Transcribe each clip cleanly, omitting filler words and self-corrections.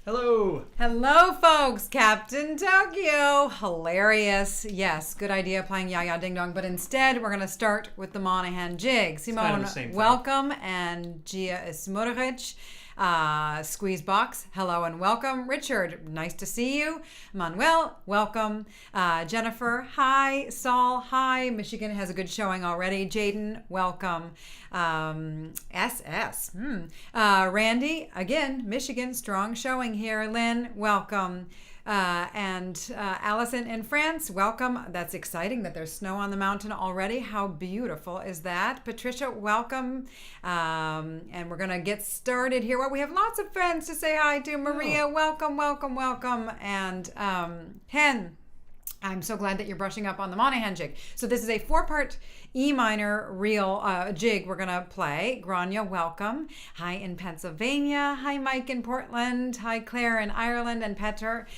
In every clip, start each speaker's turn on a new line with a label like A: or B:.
A: Hello.
B: Hello, folks. Captain Tokyo. Hilarious. Yes, good idea playing Ya Ya Ding Dong, but instead we're going to start with the Monaghan Jig. Simone, welcome, and Gia Ismurich. Squeeze Box, hello and welcome. Richard, nice to see you. Manuel, welcome. Jennifer, hi. Saul, hi. Michigan has a good showing already. Jaden, welcome. SS. Randy, again, Michigan, strong showing here. Lynn, welcome. And Allison in France, welcome. That's exciting that there's snow on the mountain already. How beautiful is that? Patricia, welcome. And we're going to get started here. Well, we have lots of friends to say hi to. Maria, welcome, welcome, welcome. And Hen, I'm so glad that you're brushing up on the Monaghan Jig. So this is a 4-part E minor real jig we're going to play. Grania, welcome. Hi in Pennsylvania. Hi Mike in Portland. Hi Claire in Ireland and Petter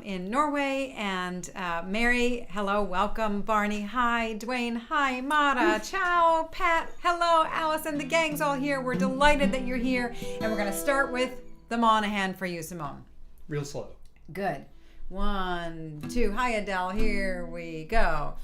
B: in Norway. And Mary, hello, welcome. Barney, hi. Dwayne, hi. Mara, ciao. Pat, hello. Allison, the gang's all here. We're delighted that you're here. And we're going to start with the Monaghan for you, Simone.
A: Real slow.
B: Good. 1, 2. Hi, Adele. Here we go.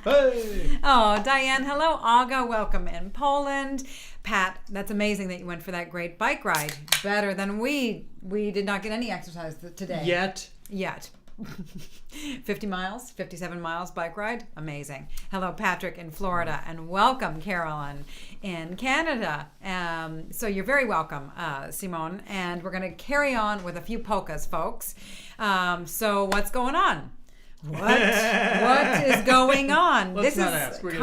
A: Hey!
B: Oh, Diane, hello. Aga, welcome in Poland. Pat, that's amazing that you went for that great bike ride. Better than we. We did not get any exercise today.
A: Yet.
B: 50 miles, 57 miles bike ride. Amazing. Hello, Patrick in Florida, and welcome, Carolyn in Canada. So you're very welcome, Simone. And we're going to carry on with a few polkas, folks. So what's going on? What is going on?
A: Let's not ask.
B: This is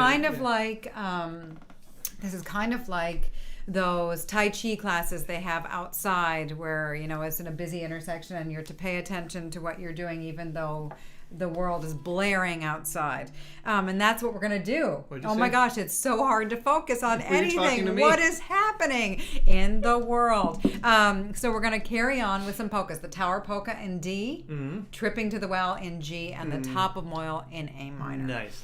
B: kind of like those Tai Chi classes they have outside where, it's in a busy intersection and you're to pay attention to what you're doing even though the world is blaring outside. And that's what we're going to do. Oh my gosh, it's so hard to focus on anything. What is happening in the world? So we're going to carry on with some polkas. The Taur polka in D, Tripping to the Well in G, and the Top of Maol in A minor.
A: Nice.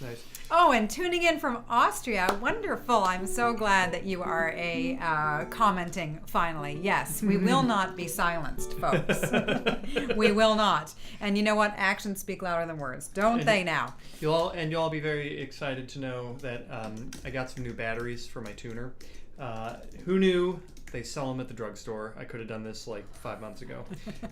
B: Oh, and tuning in from Austria. Wonderful. I'm so glad that you are commenting finally. Yes, we will not be silenced, folks. We will not. And you know what? Actions speak louder than words. Don't they now?
A: You'll all be very excited to know that I got some new batteries for my tuner. Who knew? They sell them at the drugstore. I could have done this like 5 months ago.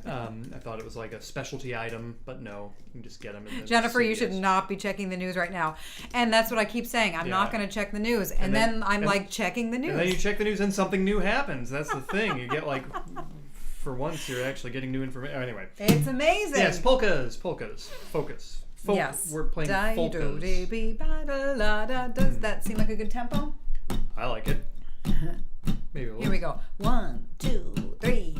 A: I thought it was like a specialty item, but no, you can just get them.
B: Jennifer, you should not be checking the news right now. And that's what I keep saying. I'm not going to check the news. And then I'm checking the news.
A: And then you check the news and something new happens. That's the thing. You get for once, you're actually getting new information. Anyway.
B: It's amazing.
A: Yes, polkas, focus.
B: Yes.
A: We're playing polkas.
B: Does that seem like a good tempo?
A: I like it. Maybe a little.
B: Here we go. 1, 2, 3.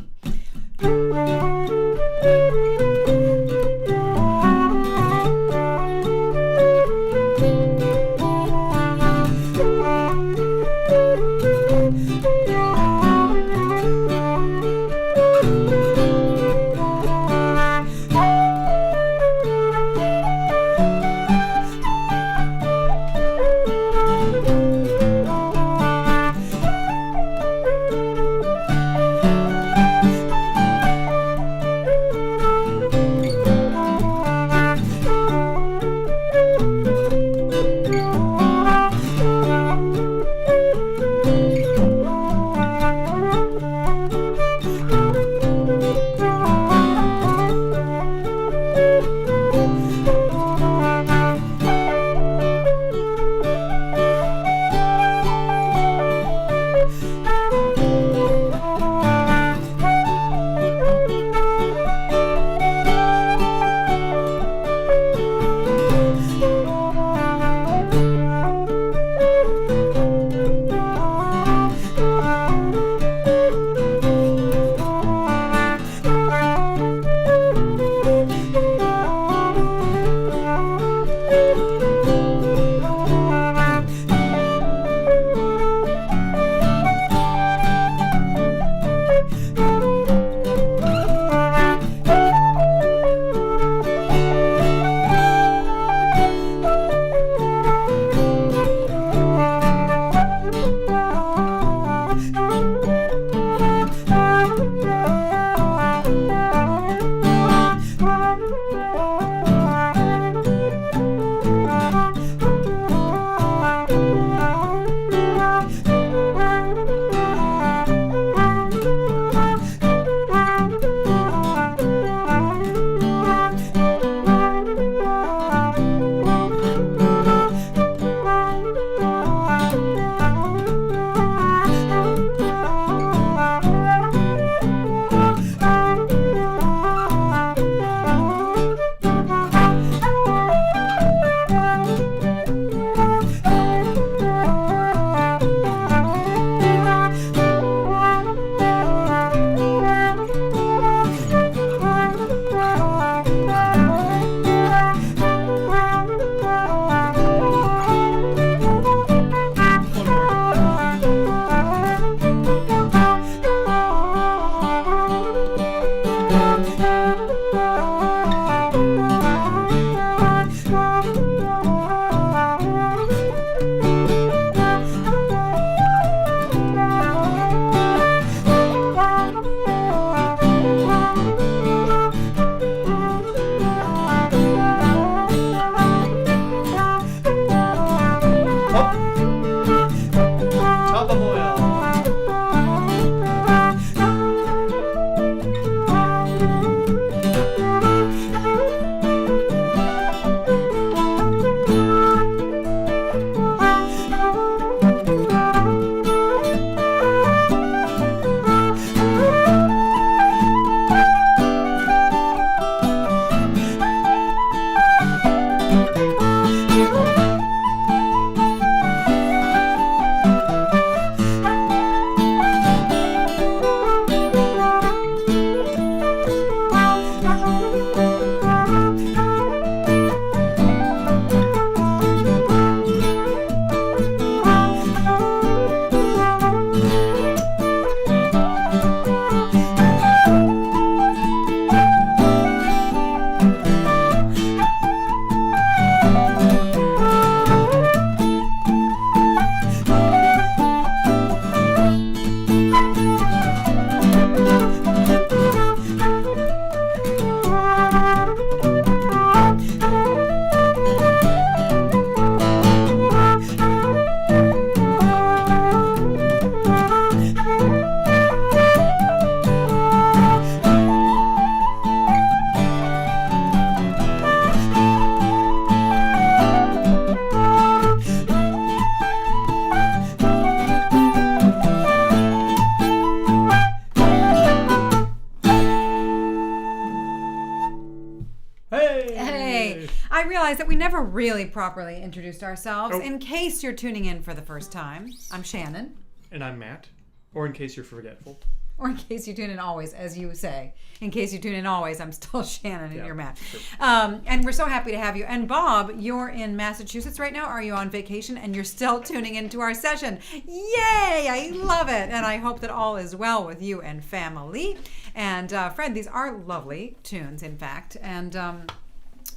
B: Hey, I realize that we never really properly introduced ourselves.
A: Oh.
B: In case you're tuning in for the first time, I'm Shannon.
A: And I'm Matt. Or in case you're forgetful.
B: Or in case you tune in always, as you say. In case you tune in always, I'm still Shannon and
A: Yeah,
B: you're Matt.
A: sure.
B: And we're so happy to have you. And Bob, you're in Massachusetts right now. Are you on vacation? And you're still tuning into our session. Yay! I love it. And I hope that all is well with you and family. And Fred, these are lovely tunes, in fact. And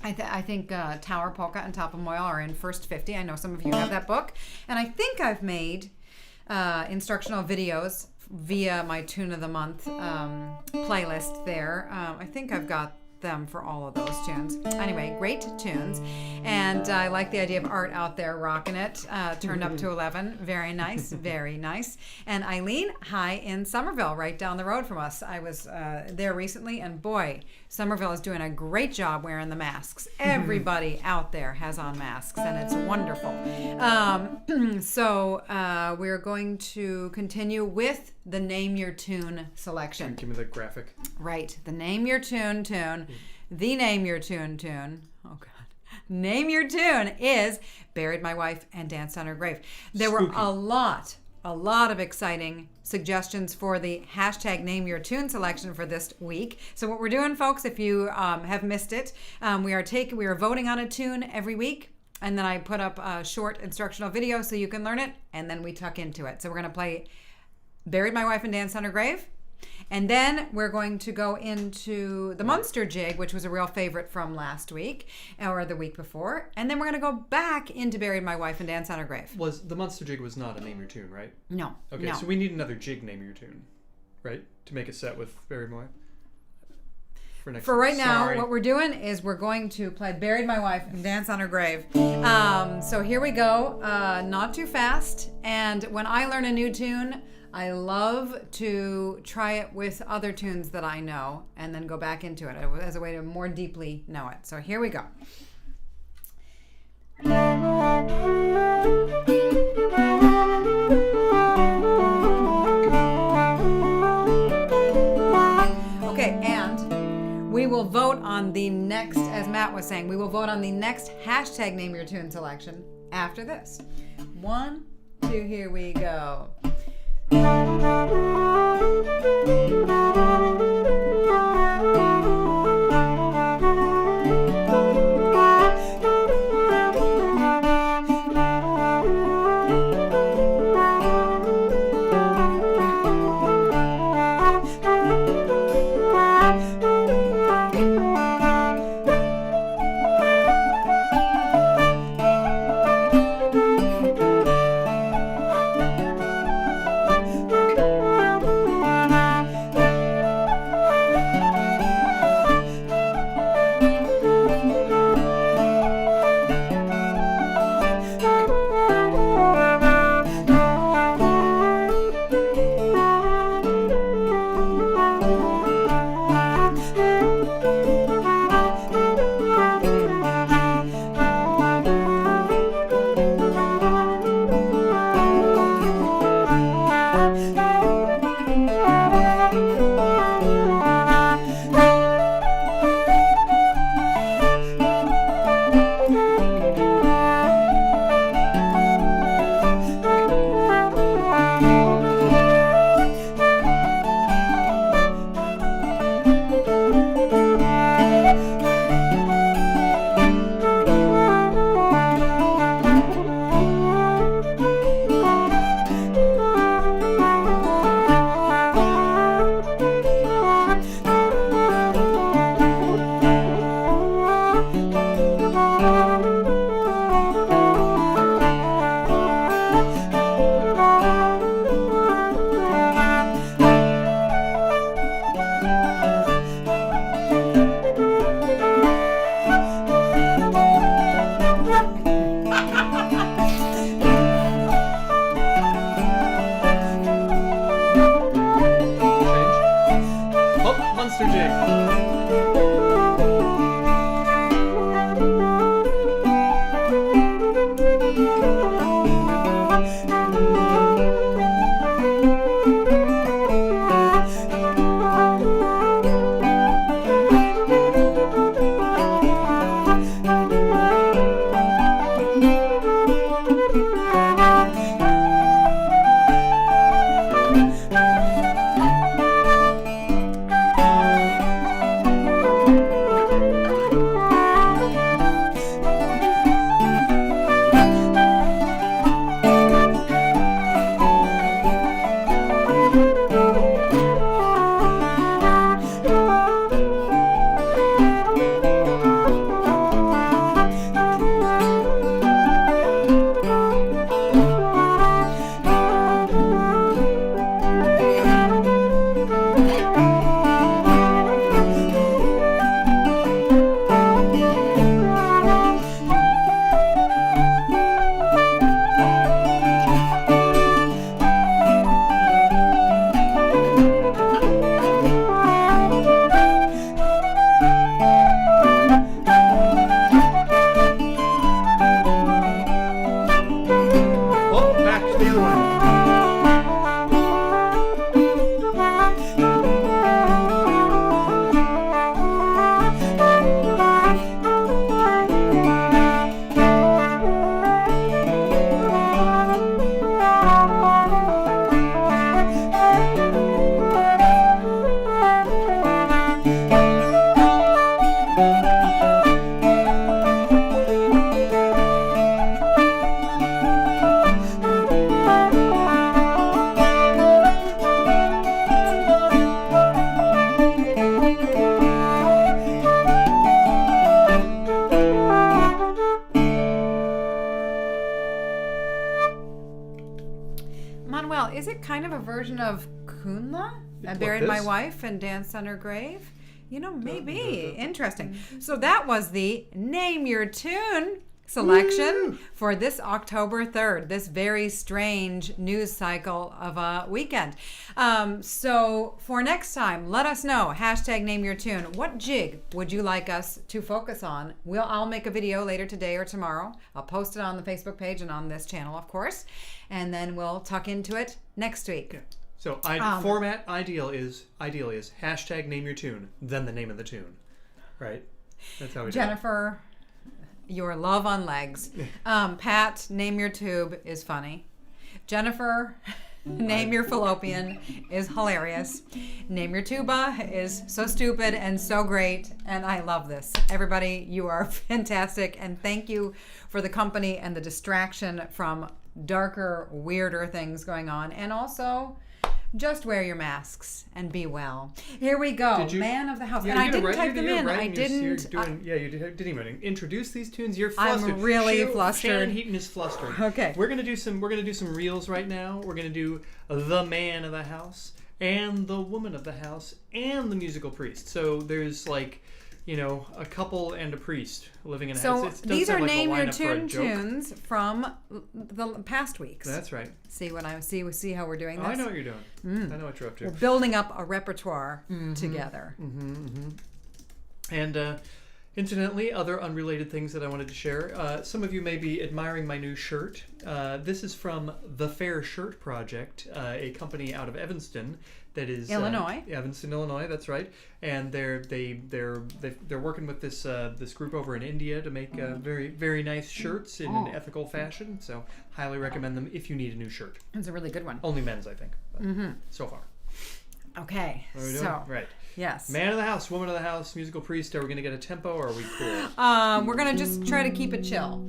B: I think Taur, Polka, and Top of Maol are in first 50. I know some of you have that book. And I think I've made instructional videos via my Tune of the Month playlist there. I think I've got them for all of those tunes. Anyway, great tunes. And I like the idea of Art out there rocking it. Turned up to 11. Very nice. Very nice. And Eileen, hi in Somerville, right down the road from us. I was there recently, and boy, Somerville is doing a great job wearing the masks. Everybody out there has on masks, and it's wonderful. So we're going to continue with the Name Your Tune selection.
A: Give me the graphic.
B: Right. The Name Your Tune tune. The Name Your Tune tune. Oh, God. Name Your Tune is Buried My Wife and Danced on Her Grave. There
A: Spooky.
B: were a lot of exciting suggestions for the hashtag Name Your Tune selection for this week. So what we're doing, folks, if you have missed it, we are voting on a tune every week. And then I put up a short instructional video so you can learn it. And then we tuck into it. So we're going to play Buried My Wife and Danced on Her Grave. And then we're going to go into the Monster Jig, which was a real favorite from last week or the week before. And then we're going to go back into Buried My Wife and Dance on Her Grave.
A: The Monster Jig was not a Name Your Tune, right?
B: No.
A: Okay,
B: no.
A: so we need another Jig Name Your Tune, right? To make a set with Buried My Wife.
B: For right now,
A: Sorry.
B: what we're doing is we're going to play Buried My Wife and Dance on Her Grave. So here we go. Not too fast. And when I learn a new tune, I love to try it with other tunes that I know and then go back into it as a way to more deeply know it. So here we go. Okay, and we will vote on the next, as Matt was saying, we will vote on the next hashtag Name Your Tune selection after this. 1, 2, here we go. kind of a version of Kunla? I
A: Like
B: buried my
A: this?
B: wife and danced on her grave. Maybe. Interesting. So that was the Name Your Tune selection for this October 3rd, this very strange news cycle of a weekend. So for next time, let us know, #NameYerTune. What jig would you like us to focus on? I'll make a video later today or tomorrow. I'll post it on the Facebook page and on this channel, of course. And then we'll tuck into it next week.
A: Yeah. So format ideal is #NameYerTune, then the name of the tune, right? That's how we do it.
B: Jennifer, your love on legs. Pat, Name Your Tube is funny. Jennifer, Name Your Fallopian is hilarious. Name Your Tuba is so stupid and so great, and I love this. Everybody, you are fantastic, and thank you for the company and the distraction from darker, weirder things going on, and also just wear your masks and be well. Here we go. Man of the house.
A: Yeah,
B: and I didn't
A: right,
B: type them in. I
A: You're
B: didn't.
A: you didn't even introduce these tunes. You're flustered.
B: I'm really flustered.
A: Shannon Heaton is flustered.
B: Okay.
A: We're gonna do some reels right now. We're gonna do the man of the house and the woman of the house and the musical priest. So there's a couple and a priest living in a house.
B: So
A: It does
B: these
A: sound
B: are
A: like a
B: Name Your
A: lineup for a
B: Tune
A: joke.
B: tunes from the past weeks.
A: That's right.
B: See how we're doing
A: Oh,
B: this?
A: I know what you're doing. I know what you're up to.
B: We're building up a repertoire together.
A: And incidentally, other unrelated things that I wanted to share. Some of you may be admiring my new shirt. This is from the Fair Shirt Project, a company out of Evanston that is
B: Illinois.
A: Evanston, Illinois. That's right. And they're working with this group over in India to make very very nice shirts in an ethical fashion. So highly recommend them if you need a new shirt.
B: It's a really good one.
A: Only men's, I think. But so far.
B: Okay.
A: What are we doing?
B: So
A: Right.
B: yes.
A: Man of the house, woman of the house, musical priest. Are we going to get a tempo or are we cool?
B: We're gonna just try to keep it chill.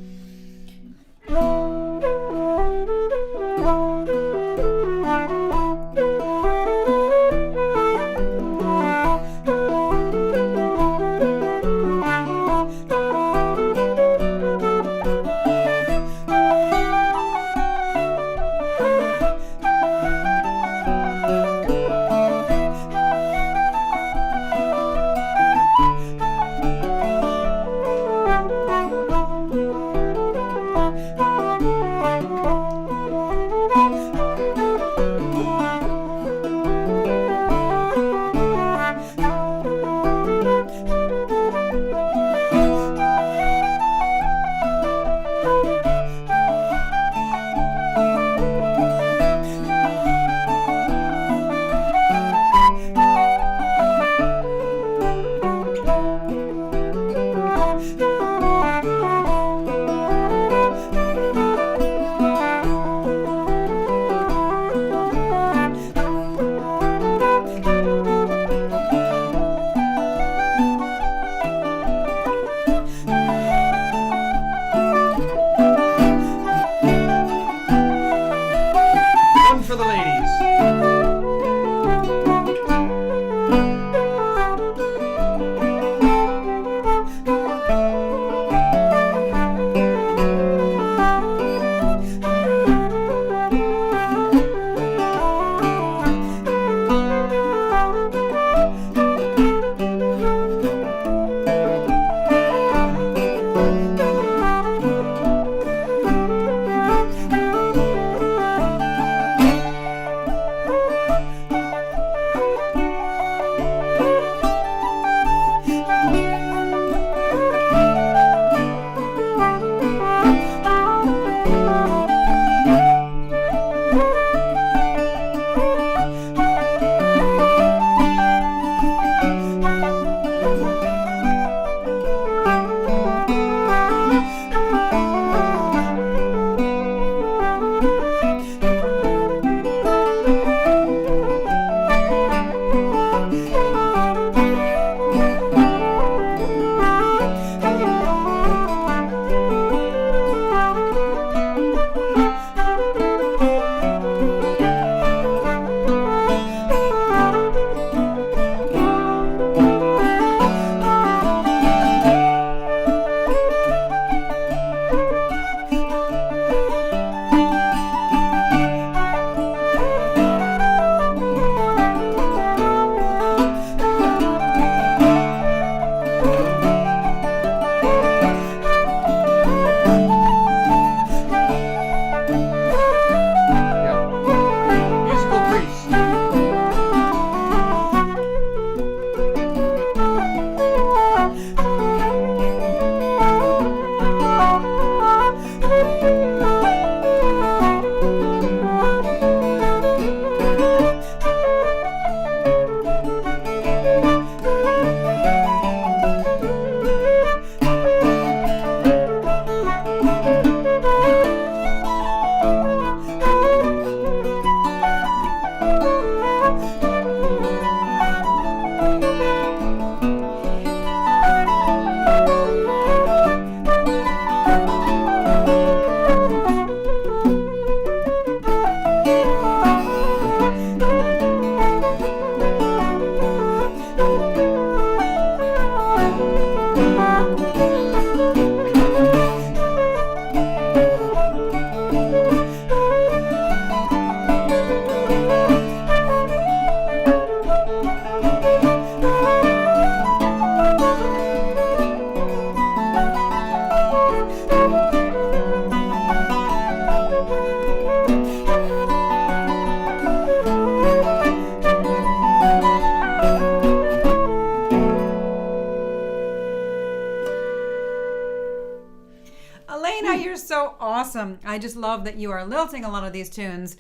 B: you're so awesome. I just love that you are lilting a lot of these tunes.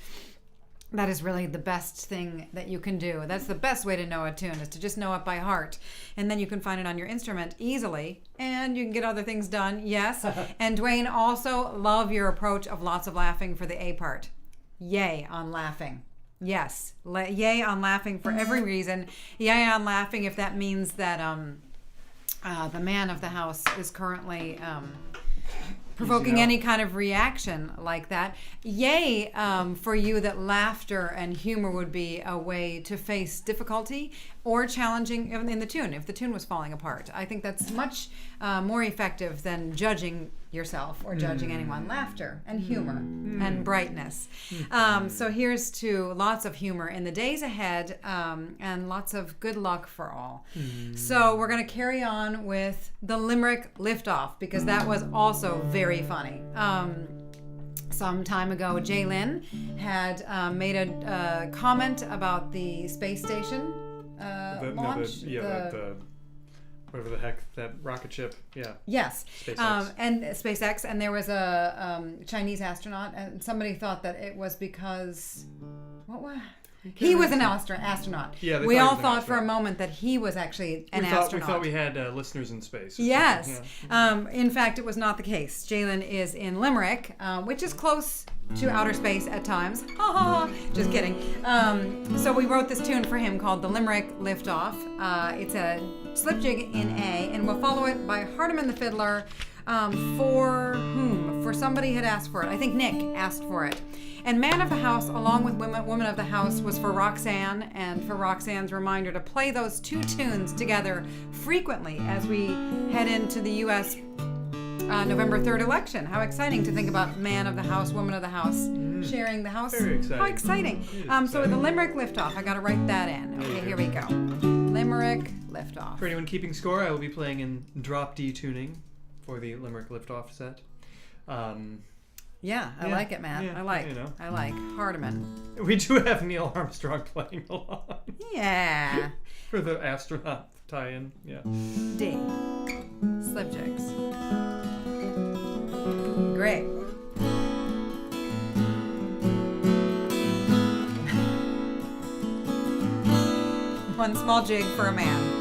B: That is really the best thing that you can do. That's the best way to know a tune, is to just know it by heart. And then you can find it on your instrument easily, and you can get other things done. Yes. And Dwayne, also love your approach of lots of laughing for the A part. Yay on laughing. Yes. Yay on laughing for every reason. Yay on laughing if that means that the man of the house is currently provoking any kind of reaction like that. Yay for you that laughter and humor would be a way to face difficulty or challenging in the tune, if the tune was falling apart. I think that's much more effective than judging yourself or judging anyone. Laughter and humor and brightness. So here's to lots of humor in the days ahead, and lots of good luck for all. So we're going to carry on with the Limerick Liftoff, because that was also very funny. Some time ago, Jaylin had made a comment about the space station launch.
A: Whatever the heck, that rocket ship, yeah.
B: Yes,
A: SpaceX.
B: And SpaceX, and there was a Chinese astronaut, and somebody thought that it was because, he was an astronaut.
A: Yeah,
B: we all thought for a moment that he was actually an astronaut.
A: We thought we had listeners in space.
B: Yes.
A: Yeah.
B: In fact, it was not the case. Jalen is in Limerick, which is close to outer space at times. Ha ha! Just kidding. So we wrote this tune for him called the Limerick Liftoff. It's a slip jig in A, and we'll follow it by Hardiman the Fiddler. For whom? For somebody had asked for it. I think Nick asked for it. And Man of the House, along with Woman of the House, was for Roxanne, and for Roxanne's reminder to play those two tunes together frequently as we head into the U.S. November 3rd election. How exciting to think about Man of the House, Woman of the House sharing the house.
A: Very exciting.
B: How exciting. So with the Limerick Liftoff, I got to write that in. Okay, here we go. Limerick Liftoff.
A: For anyone keeping score, I will be playing in drop D tuning for the Limerick Liftoff set.
B: Yeah, I like it, man.
A: Yeah,
B: I like.
A: you know.
B: I like Hardiman.
A: We do have Neil Armstrong playing along.
B: Yeah.
A: For the astronaut tie-in, yeah.
B: D. Slip jigs. Great. One small jig for a man.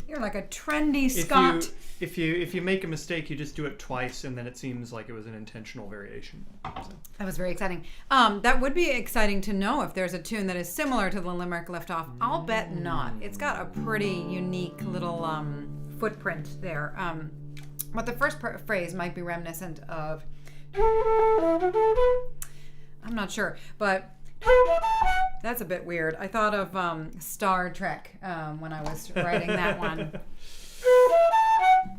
B: You're like a trendy Scot.
A: If you make a mistake, you just do it twice, and then it seems like it was an intentional variation. So.
B: That was very exciting. That would be exciting to know if there's a tune that is similar to the Limerick Liftoff. I'll bet not. It's got a pretty unique little footprint there. But the first phrase might be reminiscent of... I'm not sure, but that's a bit weird. I thought of Star Trek when I was writing that one.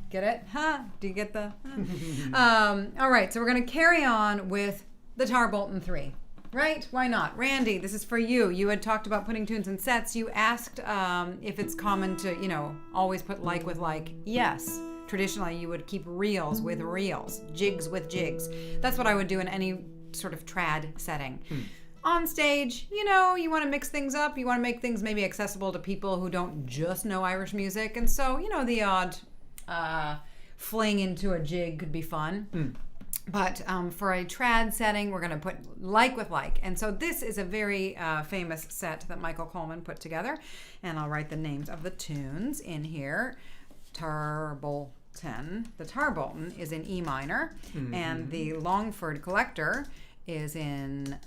B: Get it? Huh? Do you get the... all right, so we're going to carry on with the Tarbolton 3. Right? Why not? Randy, this is for you. You had talked about putting tunes in sets. You asked if it's common to, always put like with like. Yes. Traditionally, you would keep reels with reels, jigs with jigs. That's what I would do in any sort of trad setting. On stage, you want to mix things up. You want to make things maybe accessible to people who don't just know Irish music. And so, the odd fling into a jig could be fun. But for a trad setting, we're going to put like with like. And so this is a very famous set that Michael Coleman put together. And I'll write the names of the tunes in here. Tarbolton. The Tarbolton is in E minor. And the Longford Collector is in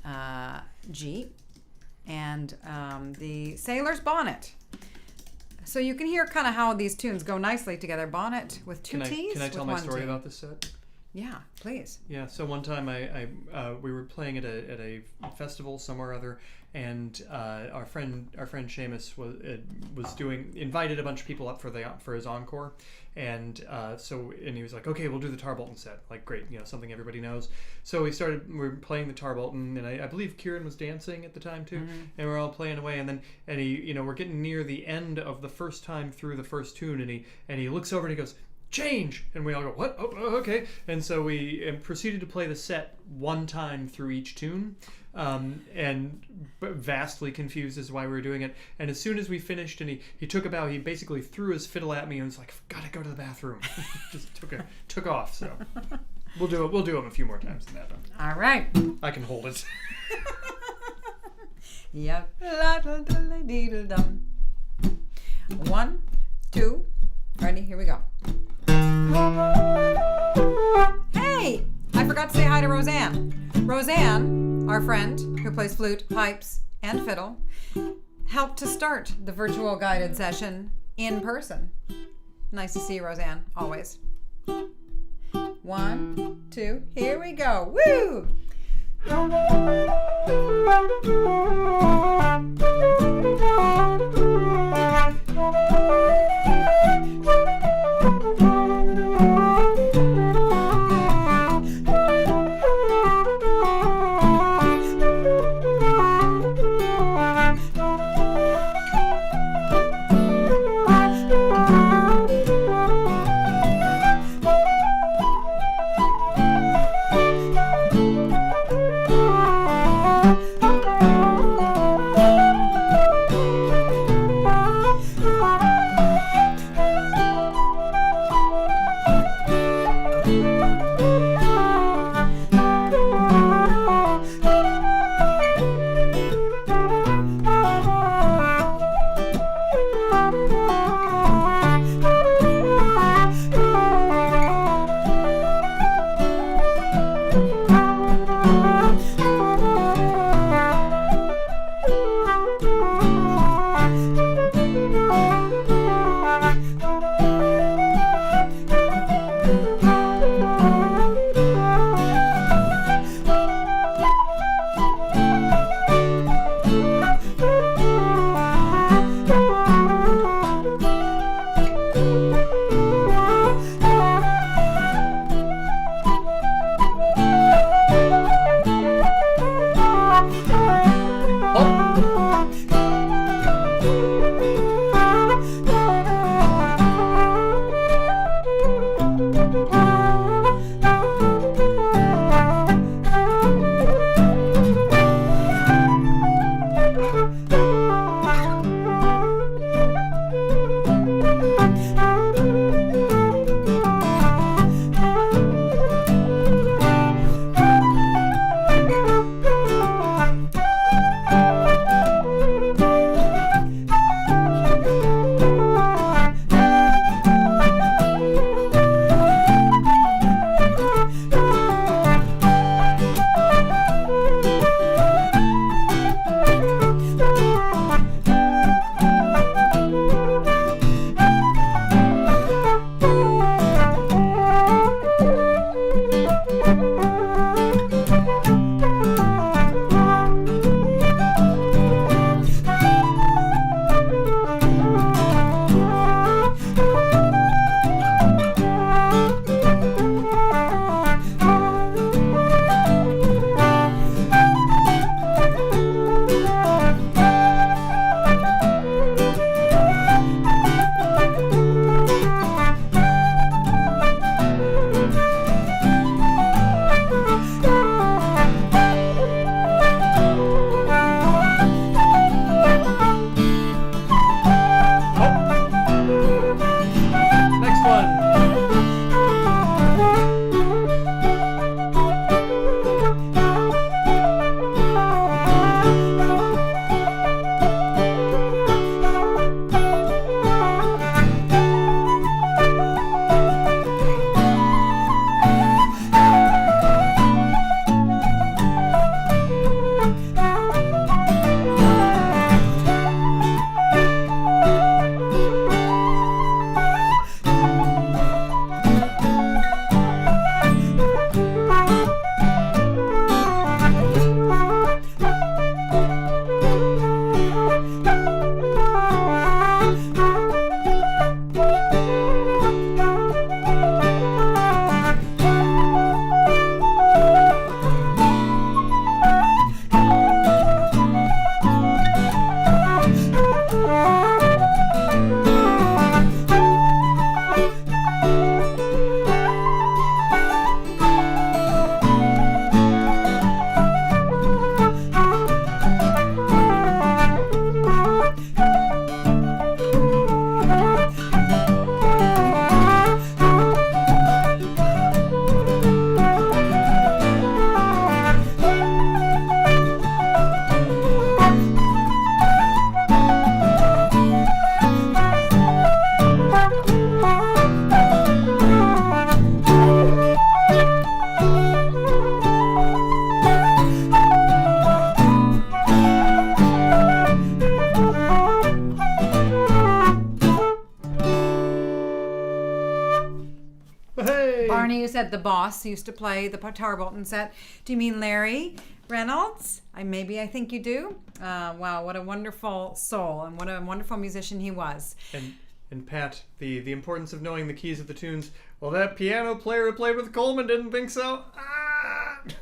B: G. And the Sailor's Bonnet. So you can hear kind of how these tunes go nicely together. Bonnet with two T's.
A: Can I tell my story about this set?
B: Yeah, please.
A: Yeah, so one time we were playing at a festival somewhere or other, and our friend Seamus was invited a bunch of people up for his encore, and he was like, okay, we'll do the Tarbolton set, like great, something everybody knows. So we were playing the Tarbolton, and I believe Kieran was dancing at the time too, and we're all playing away, and he we're getting near the end of the first time through the first tune, and he looks over and he goes, change, and we all go, what? Oh, okay. And so we proceeded to play the set one time through each tune, and vastly confused as to why we were doing it. And as soon as we finished, and he took a bow, he basically threw his fiddle at me and was like, gotta go to the bathroom. Just took off. So we'll do them a few more times than that.
B: All right,
A: I can hold it.
B: Yep. 1, 2, ready? Here we go. Hey! I forgot to say hi to Roseanne. Roseanne, our friend who plays flute, pipes, and fiddle, helped to start the virtual guided session in person. Nice to see you, Roseanne, always. 1, 2, here we go. Woo! said the boss used to play the Tarbolton set. Do you mean Larry Reynolds? I think you do. Wow, what a wonderful soul and what a wonderful musician he was.
A: And Pat, the importance of knowing the keys of the tunes. Well, that piano player who played with Coleman didn't think so.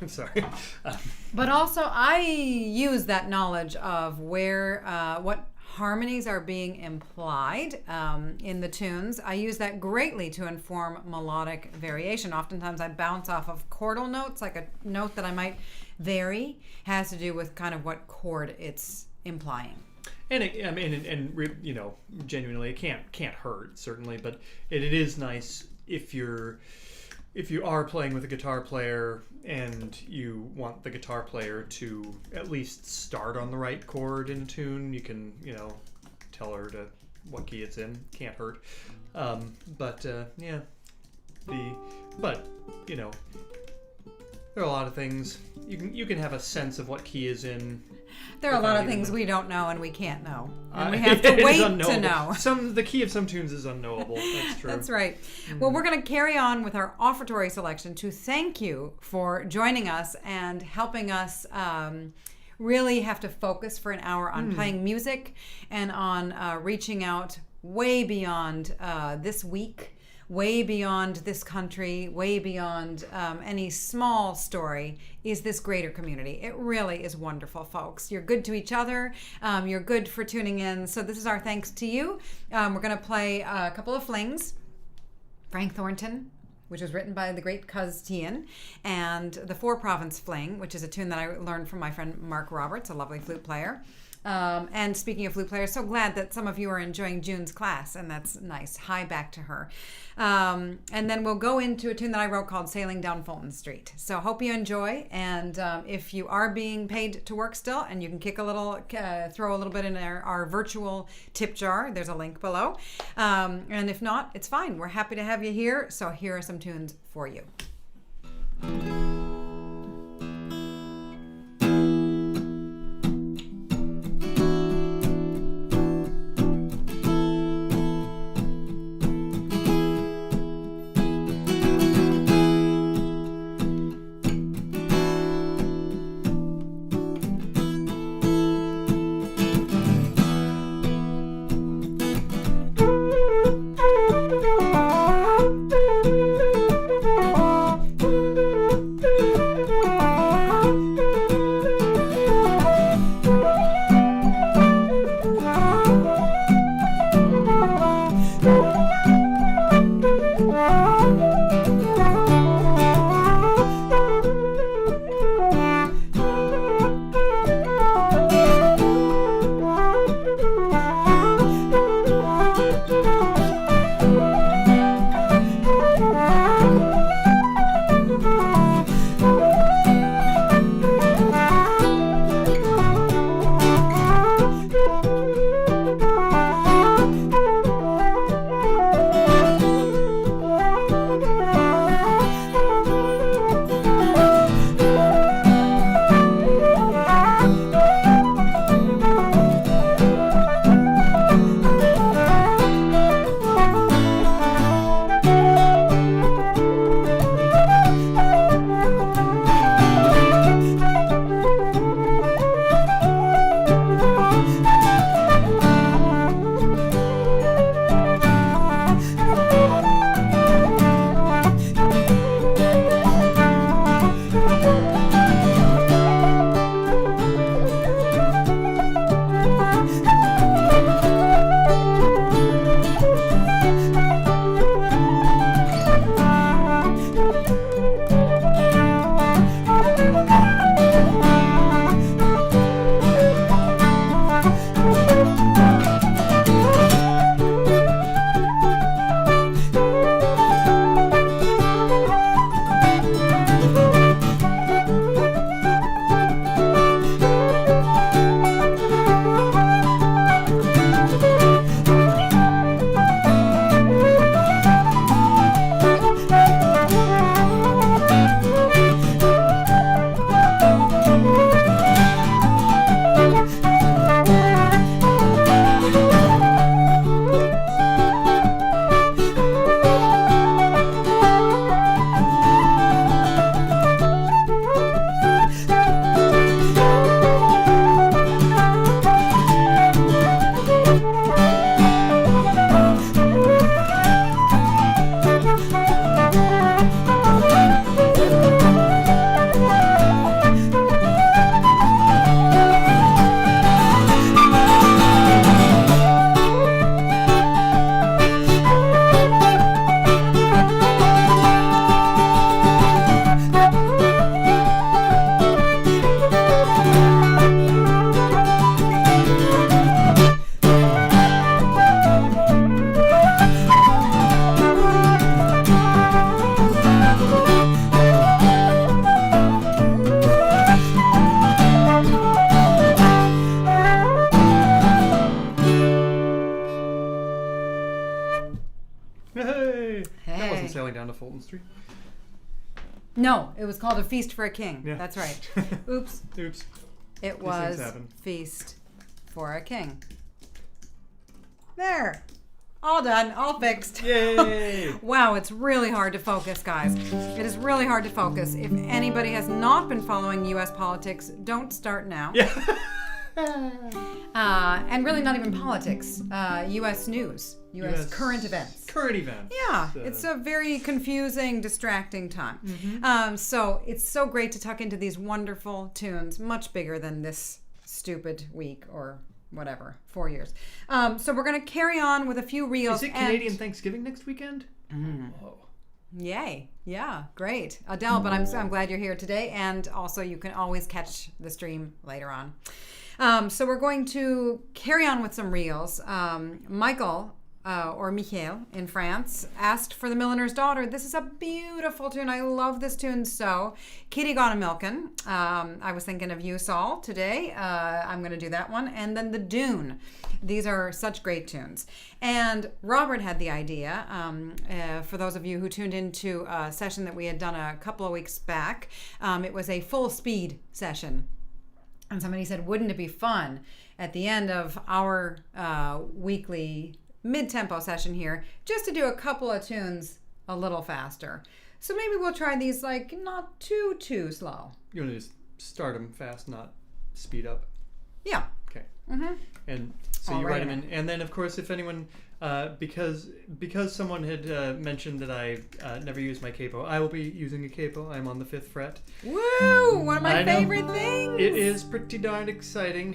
A: I'm sorry.
B: But also, I use that knowledge of where what harmonies are being implied in the tunes. I use that greatly to inform melodic variation. Oftentimes, I bounce off of chordal notes, like a note that I might vary has to do with kind of what chord it's implying.
A: And genuinely, it can't hurt certainly, but it is nice if you are playing with a guitar player and you want the guitar player to at least start on the right chord in a tune. You can tell her to what key it's in. Can't hurt. There are a lot of things you can have a sense of what key is in.
B: There are a lot of things we don't know and we can't know, and we have to wait to know.
A: The key of some tunes is unknowable. That's true.
B: That's right. Well, we're going to carry on with our offertory selection to thank you for joining us and helping us really have to focus for an hour on playing music and on reaching out way beyond this week. Way beyond this country, way beyond any small story is this greater community. It really is wonderful, folks. You're good to each other. You're good for tuning in. So this is our thanks to you. We're going to play a couple of flings. Frank Thornton, which was written by the great Cuz Tian, and the Four Province Fling, which is a tune that I learned from my friend Mark Roberts, a lovely flute player. And speaking of flute players, so glad that some of you are enjoying June's class, and that's nice. Hi back to her. And then we'll go into a tune that I wrote called Sailing Down Fulton Street. So hope you enjoy, and if you are being paid to work still, and you can kick a little, throw a little bit in our virtual tip jar, there's a link below. And if not, it's fine. We're happy to have you here, so here are some tunes for you.
A: Fulton Street.
B: No, it was called A Feast for a King.
A: Yeah.
B: That's right. Oops.
A: Oops.
B: It
A: These
B: was
A: things happen.
B: Feast for a King. There. All done. All fixed.
A: Yay!
B: Wow, it's really hard to focus, guys. It is really hard to focus. If anybody has not been following U.S. politics, don't start now.
A: Yeah.
B: And really not even politics. U.S. news. U.S. current events.
A: Current events.
B: Yeah, it's a very confusing, distracting time. So it's so great to tuck into these wonderful tunes, much bigger than this stupid week or whatever, 4 years. So we're going to carry on with a few reels.
A: Is it Canadian Thanksgiving next weekend? Oh.
B: Yay. Yeah, great. Adele, but I'm glad you're here today. And also you can always catch the stream later on. So we're going to carry on with some reels. Michael, or Michael in France, asked for The Milliner's Daughter. This is a beautiful tune. I love this tune so. Kitty Got a Milkin. I was thinking of you, Saul, today. I'm going to do that one. And then the Doon. These are such great tunes. And Robert had the idea, for those of you who tuned into a session that we had done a couple of weeks back, it was a full speed session. And somebody said, wouldn't it be fun at the end of our weekly mid-tempo session here just to do a couple of tunes a little faster? So maybe we'll try these like not too slow.
A: You want to just start them fast, not speed up?
B: Yeah.
A: Okay.
B: Mm-hmm.
A: And so you write them in. And then, of course, if anyone, because someone had mentioned that I never use my capo, I will be using a capo. I'm on the 5th fret.
B: Woo! One of my favorite things!
A: It is pretty darn exciting.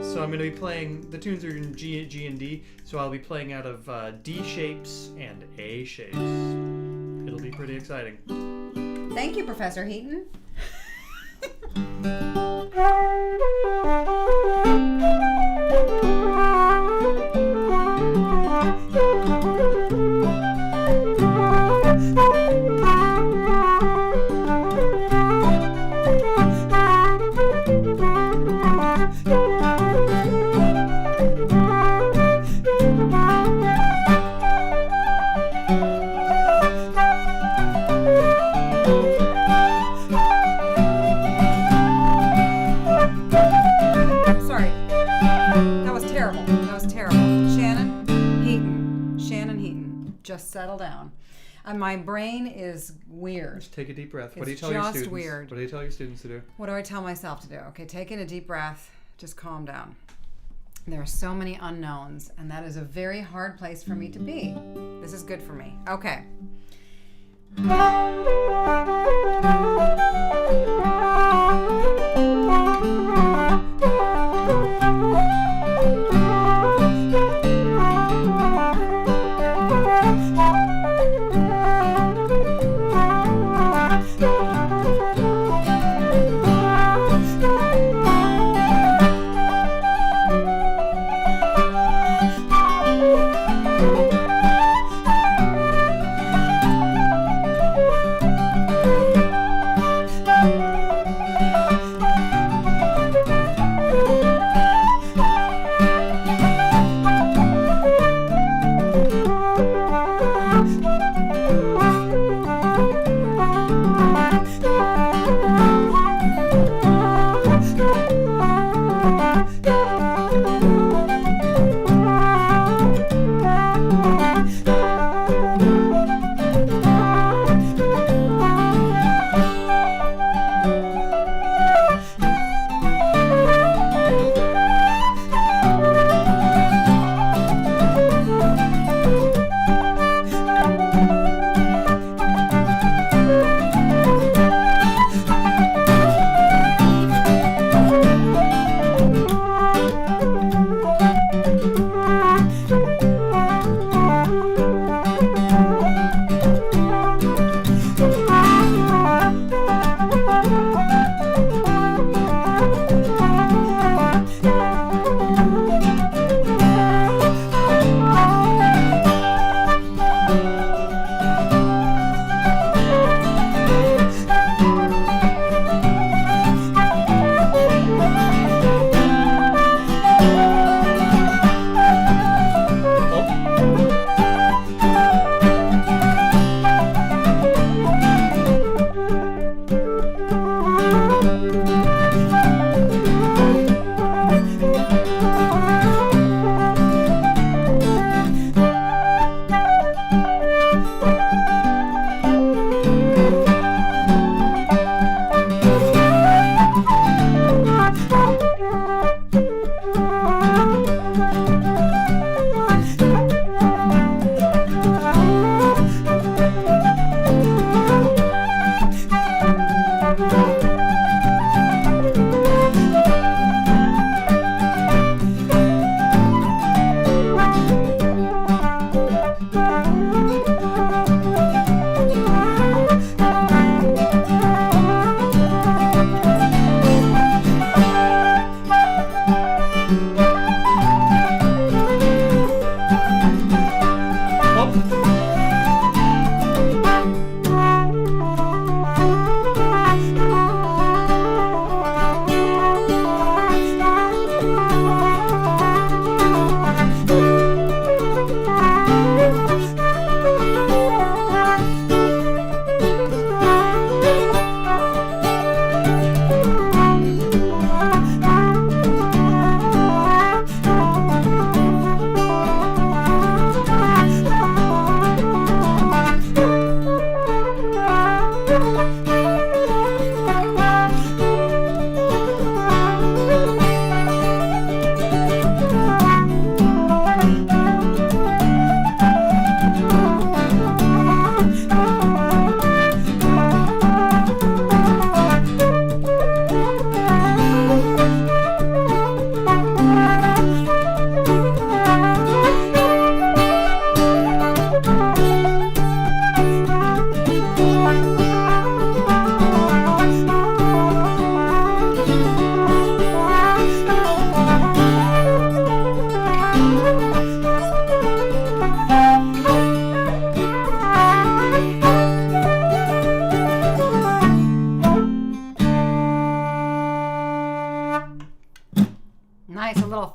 A: So I'm going to be playing, the tunes are in G and D, so I'll be playing out of D shapes and A shapes. It'll be pretty exciting.
B: Thank you, Professor Heaton. Settle down. My brain is weird.
A: Just take a deep breath.
B: It's
A: What do you tell your students?
B: weird.
A: What do you tell your students to do?
B: What do I tell myself to do? Okay, take in a deep breath. Just calm down. There are so many unknowns, and that is a very hard place for me to be. This is good for me. Okay.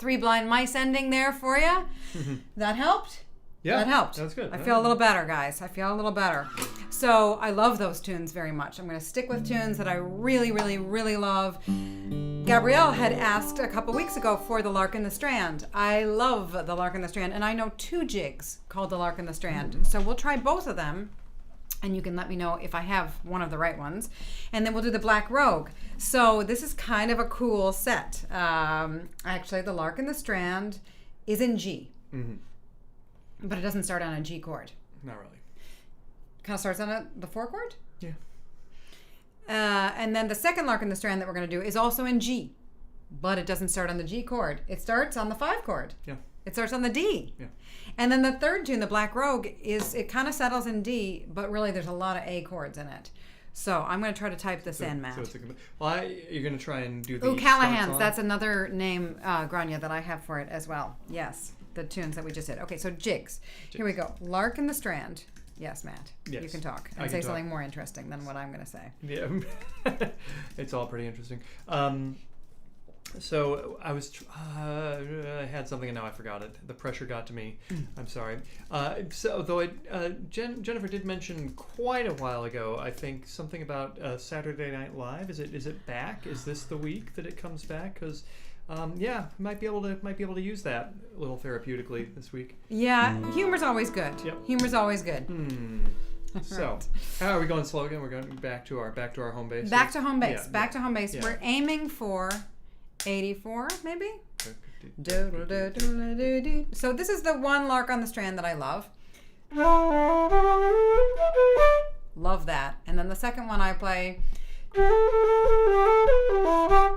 B: Three Blind Mice ending there for you. That helped?
A: Yeah,
B: that helped.
A: That's good.
B: I feel a little better, guys. I feel a little better. So I love those tunes very much. I'm going to stick with tunes that I really, really, really love. Gabrielle had asked a couple weeks ago for the Lark and the Strand. I love the Lark and the Strand, and I know 2 jigs called the Lark and the Strand. So we'll try both of them, and you can let me know if I have one of the right ones. And then we'll do the Black Rogue. So this is kind of a cool set. Actually, the Lark and the Strand is in G. But it doesn't start on a G chord.
A: Not really.
B: Kind of starts on the 4 chord?
A: Yeah.
B: And then the second Lark in the Strand that we're going to do is also in G. But it doesn't start on the G chord. It starts on the 5 chord.
A: Yeah.
B: It starts on the D.
A: Yeah.
B: And then the third tune, the Black Rogue, it kind of settles in D, but really there's a lot of A chords in it. So I'm going to try to type this in, Matt.
A: You're going to try and do the
B: Ooh, Callahan's. That's another name, Grania, that I have for it as well. Yes. The tunes that we just did. Okay, so Jigs. Here we go. Lark and the Strand. Yes, Matt.
A: Yes.
B: You can talk and say something more interesting than what I'm going to say.
A: Yeah. It's all pretty interesting. So I was, I had something and now I forgot it. The pressure got to me. I'm sorry. Jennifer did mention quite a while ago, I think, something about Saturday Night Live. Is it back? Is this the week that it comes back? Because might be able to use that a little therapeutically this week.
B: Yeah, humor's always good.
A: Yep.
B: Humor's always good.
A: So, how are we going slow again? We're going back to our home base.
B: Back to home base.
A: Yeah,
B: back to home base.
A: Yeah.
B: We're aiming for 84, maybe. So this is the one Lark on the Strand that I love. Love that. And then the second one I play.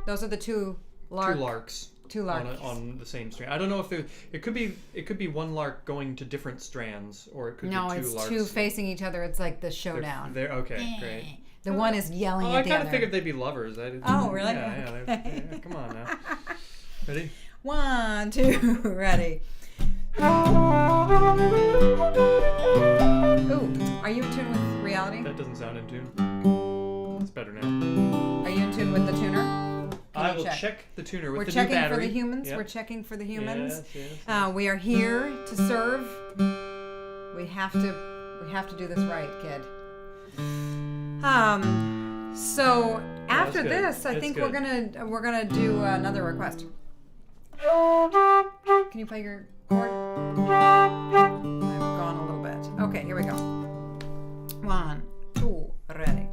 B: Those are the two larks. Two larks
A: on the same strand. I don't know if it could be one lark going to different strands, or it could be two larks.
B: No, it's two facing each other. It's like the showdown.
A: They're okay, great.
B: The one is yelling at the other.
A: I kind of figured they'd be lovers.
B: Oh, really?
A: Yeah, come on now. Ready?
B: 1, 2, ready. Ooh, are you in tune with reality?
A: That doesn't sound in tune. It's better now.
B: Are you in tune with the tuner?
A: I will check the tuner with
B: We're
A: the
B: checking
A: new battery.
B: for the humans.
A: Yep.
B: We're checking for the humans.
A: Yes.
B: We are here to serve. We have to do this right, kid. So after this, I think we're gonna do another request. Can you play your chord? I've gone a little bit. Okay, here we go. 1, 2, ready.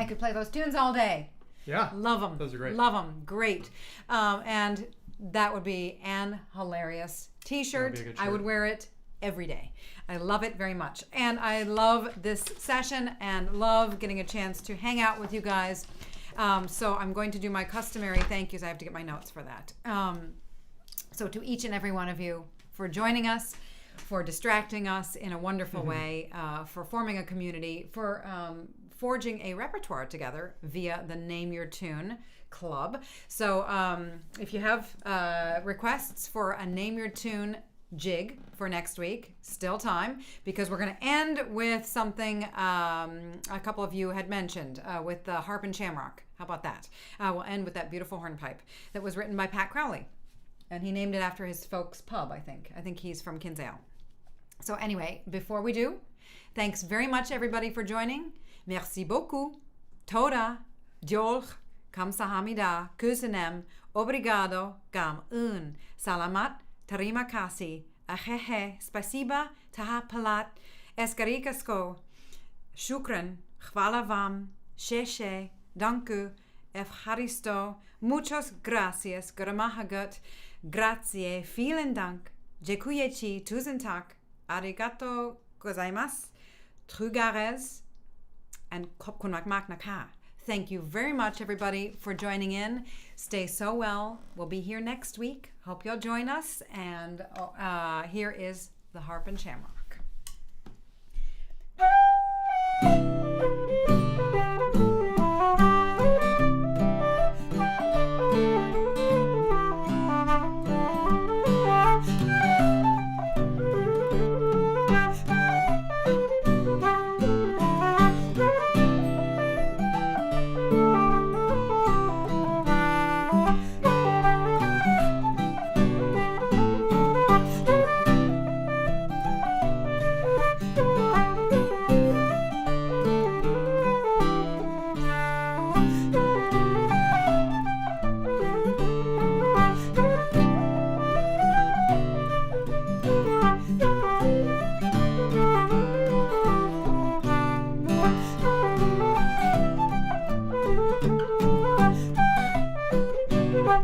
B: could play those tunes all day.
A: Yeah.
B: Love them.
A: Those are great.
B: Love them. Great. And that would be an hilarious t-shirt.
A: That would be a good
B: I would
A: shirt.
B: wear it every day. I love it very much. And I love this session and love getting a chance to hang out with you guys. So I'm going to do my customary thank yous. I have to get my notes for that. So to each and every one of you for joining us, for distracting us in a wonderful way, for forming a community, for forging a repertoire together via the NameYerTune Club. So if you have requests for a NameYerTune jig for next week, still time, because we're going to end with something a couple of you had mentioned with the harp and shamrock. How about that? We'll end with that beautiful hornpipe that was written by Pat Crowley, and he named it after his folks' pub, I think. I think he's from Kinsale. So anyway, before we do, thanks very much everybody for joining. Merci beaucoup. Toda, diolch, kamsahamnida, kusanem, obrigado, gam un, salamat, terima kasih, ahehe, spasiba, taha palat, eskarikasko, shukran, chvala vam, sheshe, danku, efharisto, muchos gracias, gramahagut, grazie, vielen dank, dziękuję tusen tak, arigato gozaimasu, trugares, and kopkunmak maknaka. Thank you very much, everybody, for joining in. Stay so well. We'll be here next week. Hope you'll join us. And here is the harp and shamrock.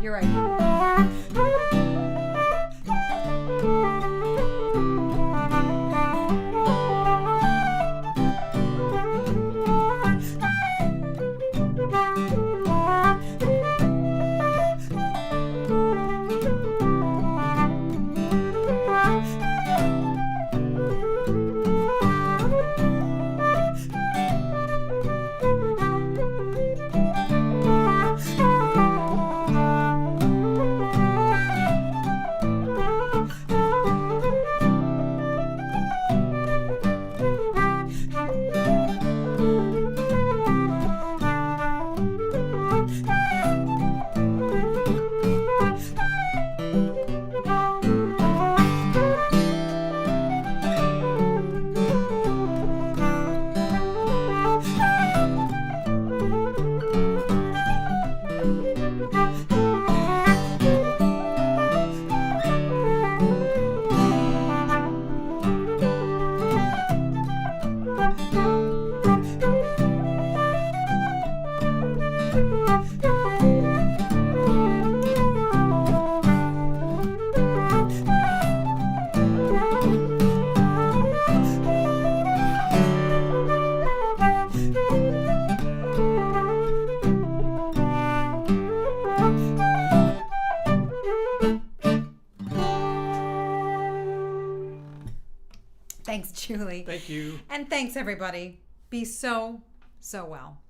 B: You're right. Thanks, Julie.
A: Thank you.
B: And thanks, everybody. Be so well.